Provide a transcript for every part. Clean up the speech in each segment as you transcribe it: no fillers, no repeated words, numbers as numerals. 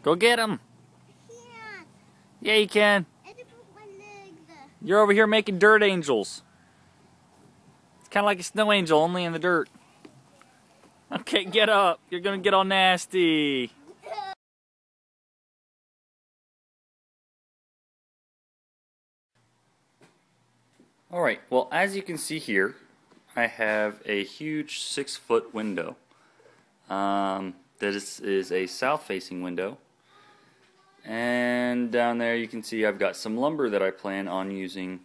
Go get him. I can't. Yeah, you can. I have to put my legs there. You're over here making dirt angels. It's kind of like a snow angel, only in the dirt. Okay, get up. You're gonna get all nasty. Alright, well, as you can see here, I have a huge 6-foot window. This is a south-facing window. And down there you can see I've got some lumber that I plan on using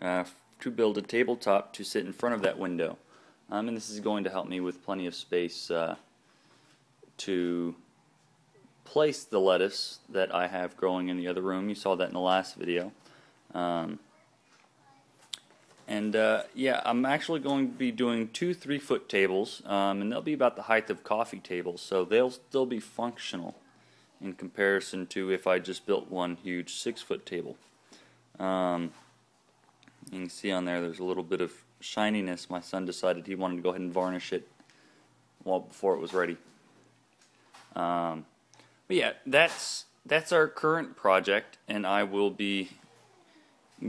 to build a tabletop to sit in front of that window. And this is going to help me with plenty of space to place the lettuce that I have growing in the other room. You saw that in the last video. Yeah, I'm actually going to be doing 2 3-foot tables, and they'll be about the height of coffee tables, so they'll still be functional in comparison to if I just built one huge 6-foot table. You can see on there there's a little bit of shininess. My son decided he wanted to go ahead and varnish it before it was ready. But yeah, that's our current project, and I will be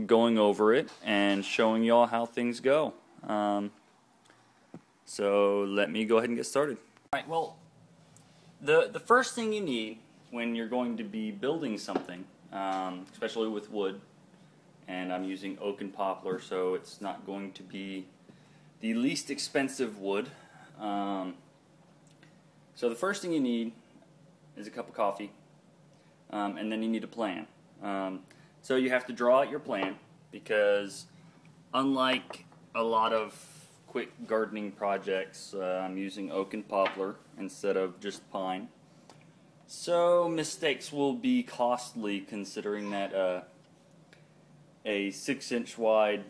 going over it and showing y'all how things go. So let me go ahead and get started. Alright, well, the first thing you need when you're going to be building something, especially with wood, and I'm using oak and poplar, so it's not going to be the least expensive wood. So the first thing you need is a cup of coffee, and then you need a plan. So you have to draw out your plan, because unlike a lot of quick gardening projects, I'm using oak and poplar instead of just pine. So mistakes will be costly, considering that a 6-inch wide,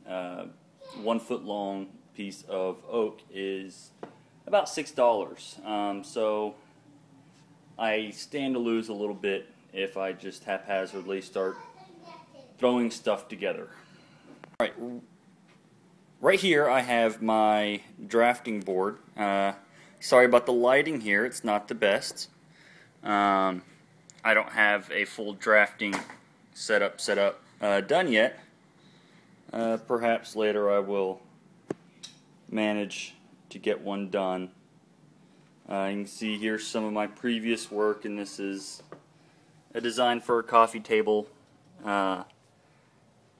1 foot long piece of oak is about $6. So I stand to lose a little bit if I just haphazardly start throwing stuff together. Right here I have my drafting board. Sorry about the lighting here, it's not the best. I don't have a full drafting setup done yet. Perhaps later I will manage to get one done. You can see here's some of my previous work, and this is a design for a coffee table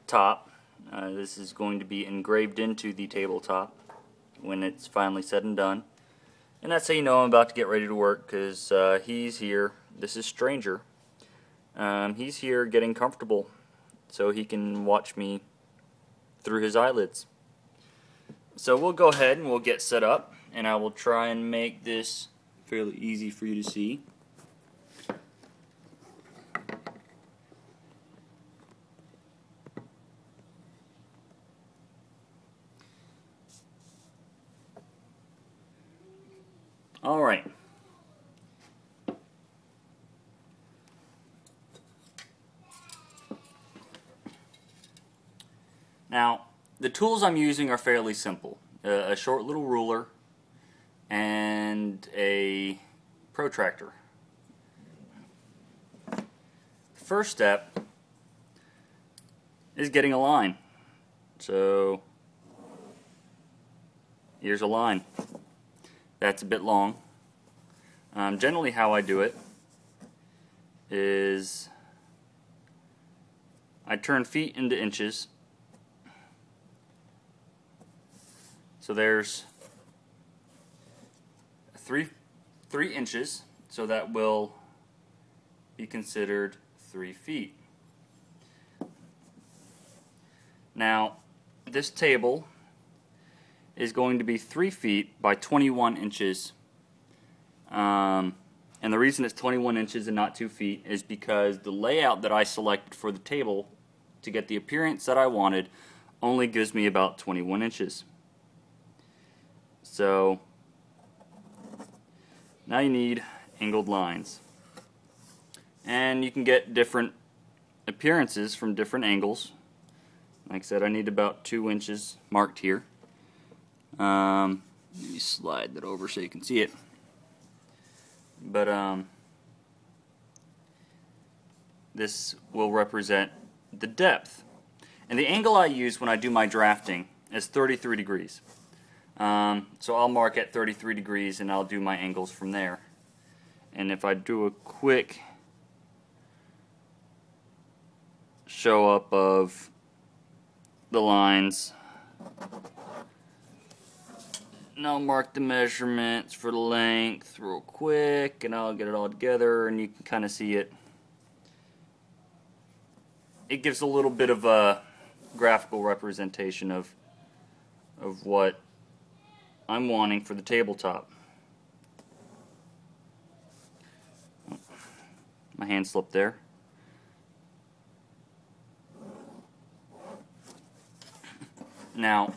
top. This is going to be engraved into the tabletop when it's finally said and done. And that's how you know I'm about to get ready to work, because he's here. This is Stranger. He's here getting comfortable so he can watch me through his eyelids. So we'll go ahead and we'll get set up, and I will try and make this fairly easy for you to see. Alright. Now, the tools I'm using are fairly simple. A short little ruler and a protractor. The first step is getting a line. So, here's a line. That's a bit long. Generally how I do it is I turn feet into inches. So there's 3 inches, so that will be considered 3 feet. Now, this table is going to be 3 feet by 21 inches. And the reason it's 21 inches and not 2 feet is because the layout that I selected for the table to get the appearance that I wanted only gives me about 21 inches. So now you need angled lines. And you can get different appearances from different angles. Like I said, I need about 2 inches marked here. Let me slide that over so you can see it. But this will represent the depth. And the angle I use when I do my drafting is 33 degrees. So I'll mark at 33 degrees and I'll do my angles from there. And if I do a quick show up of the lines, and I'll mark the measurements for the length real quick, and I'll get it all together, and you can kind of see it. It gives a little bit of a graphical representation of what I'm wanting for the tabletop. My hand slipped there. Now,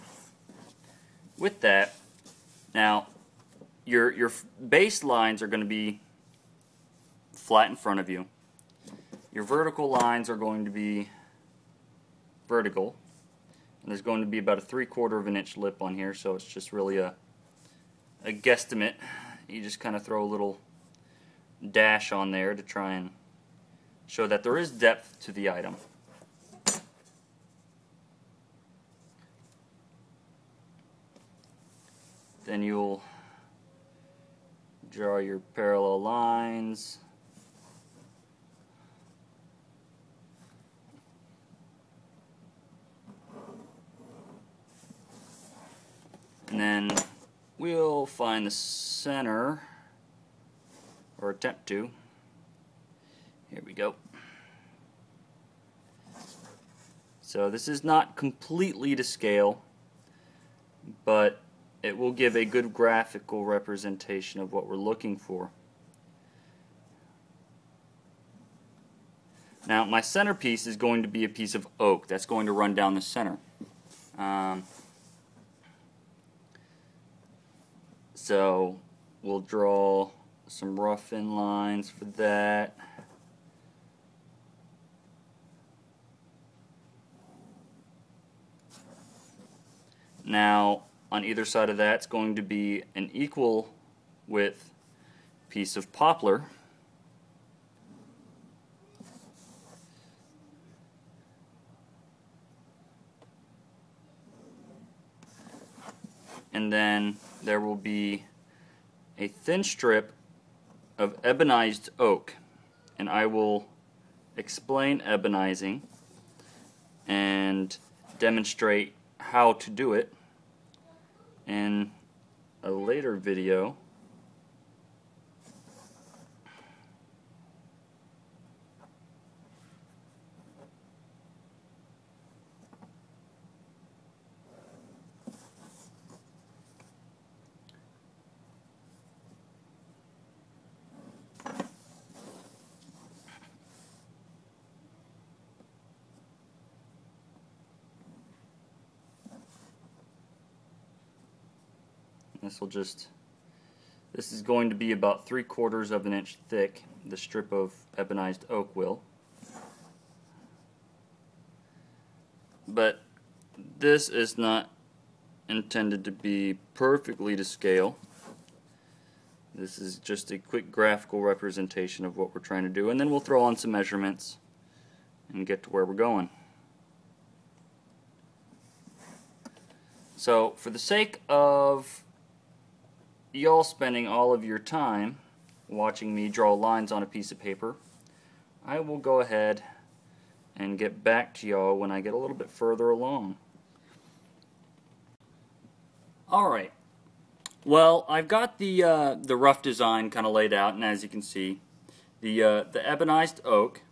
with that, now your base lines are going to be flat in front of you. Your vertical lines are going to be vertical. And there's going to be about a 3/4 of an inch lip on here, so it's just really a guesstimate. You just kind of throw a little dash on there to try and show that there is depth to the item. Then you'll draw your parallel lines. And then we'll find the center, or attempt to. Here we go. So this is not completely to scale, but it will give a good graphical representation of what we're looking for. Now my centerpiece is going to be a piece of oak that's going to run down the center. So we'll draw some rough in lines for that. Now on either side of that it's going to be an equal width piece of poplar. And then there will be a thin strip of ebonized oak, and I will explain ebonizing and demonstrate how to do it in a later video. This is going to be about 3/4 of an inch thick, the strip of ebonized oak will. But this is not intended to be perfectly to scale. This is just a quick graphical representation of what we're trying to do, and then we'll throw on some measurements and get to where we're going. So for the sake of y'all spending all of your time watching me draw lines on a piece of paper, I will go ahead and get back to y'all when I get a little bit further along. Alright, well, I've got the rough design kind of laid out, and as you can see, the ebonized oak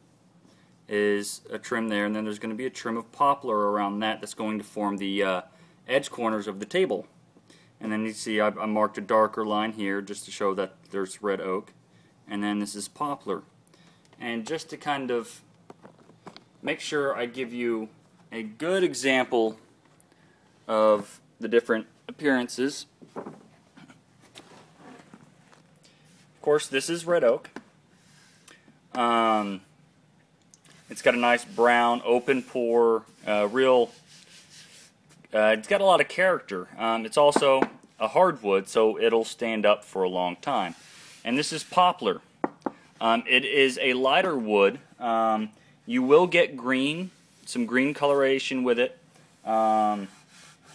is a trim there, and then there's going to be a trim of poplar around that that's going to form the edge corners of the table. And then you see I marked a darker line here just to show that there's red oak, and then this is poplar. And just to kind of make sure I give you a good example of the different appearances. Of course, this is red oak. It's got a nice brown, open pore, it's got a lot of character. It's also a hardwood, so it'll stand up for a long time. And this is poplar. It is a lighter wood. You will get some green coloration with it, and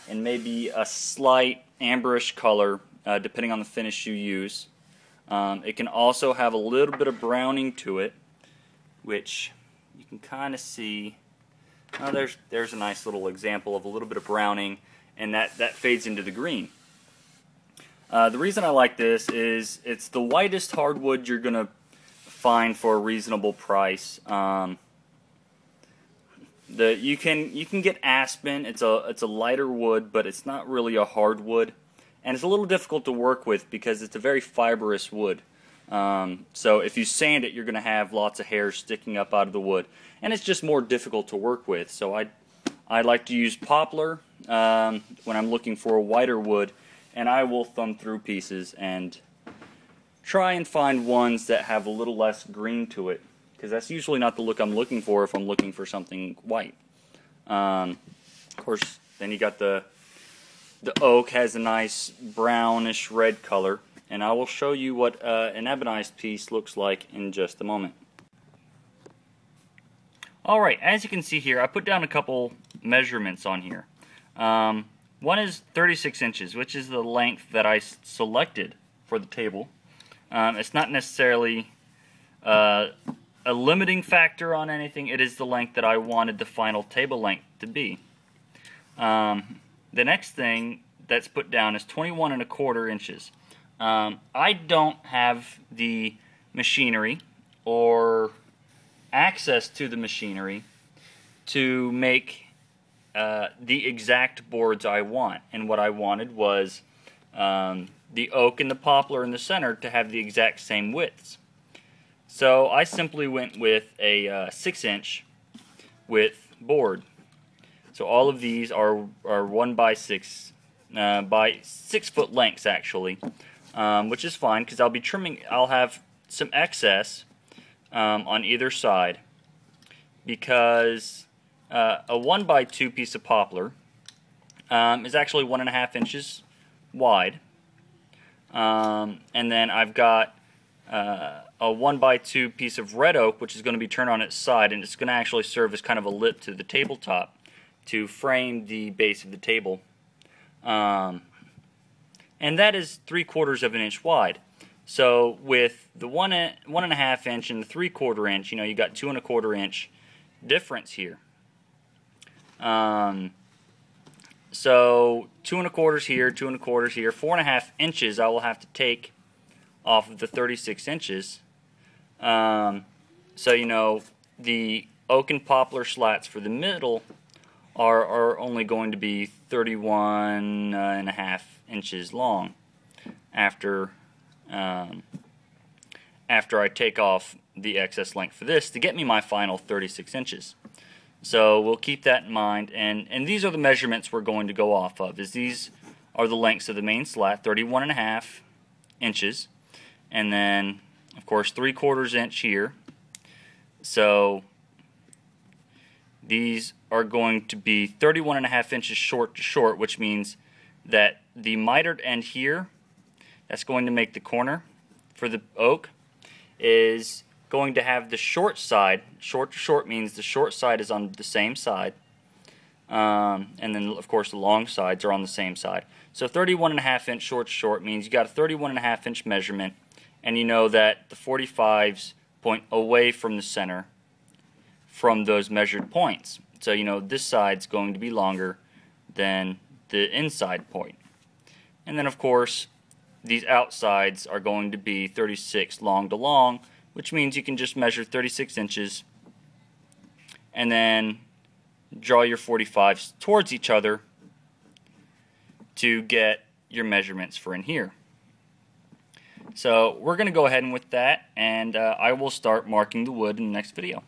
maybe a slight amberish color depending on the finish you use. It can also have a little bit of browning to it, which you can kind of see. There's a nice little example of a little bit of browning, and that fades into the green. The reason I like this is it's the whitest hardwood you're going to find for a reasonable price. You can get aspen. It's a lighter wood, but it's not really a hardwood, and it's a little difficult to work with because it's a very fibrous wood. So if you sand it, you're going to have lots of hairs sticking up out of the wood, and it's just more difficult to work with. So I like to use poplar when I'm looking for a whiter wood, and I will thumb through pieces and try and find ones that have a little less green to it, because that's usually not the look I'm looking for if I'm looking for something white. Of course, then you got the oak has a nice brownish red color, and I will show you what an ebonized piece looks like in just a moment. Alright, as you can see here, I put down a couple measurements on here. One is 36 inches, which is the length that I selected for the table. It's not necessarily a limiting factor on anything. It is the length that I wanted the final table length to be. The next thing that's put down is 21¼ inches. I don't have the machinery or access to the machinery to make the exact boards I want, and what I wanted was the oak and the poplar in the center to have the exact same widths. So I simply went with a 6-inch width board. So all of these are 1 by 6 by 6 foot lengths actually, which is fine because I'll be trimming. I'll have some excess on either side because a 1 by 2 piece of poplar is actually 1.5 inches wide, and then I've got a 1 by 2 piece of red oak, which is going to be turned on its side, and it's going to actually serve as kind of a lip to the tabletop to frame the base of the table. And that is 3/4 inch wide. So with the 1.5 inch and the 3/4 inch, you know, you got 2¼ inch difference here. So 2¼ here, 2¼ here, 4.5 inches I will have to take off of the 36 inches. So you know, the oak and poplar slats for the middle are only going to be 31.5 inches long after I take off the excess length for this to get me my final 36 inches. So we'll keep that in mind, and these are the measurements we're going to go off of. These are the lengths of the main slat, 31.5 inches, and then of course 3/4 inch here. So these are going to be 31.5 inches short to short, which means that the mitered end here, that's going to make the corner for the oak, is going to have the short side. Short to short means the short side is on the same side, and then of course the long sides are on the same side. So 31.5 inch short to short means you got a 31.5 inch measurement, and you know that the 45s point away from the center from those measured points. So you know this side's going to be longer than the inside point. And then of course these outsides are going to be 36 long to long, which means you can just measure 36 inches and then draw your 45s towards each other to get your measurements for in here. So we're going to go ahead and with that, and I will start marking the wood in the next video.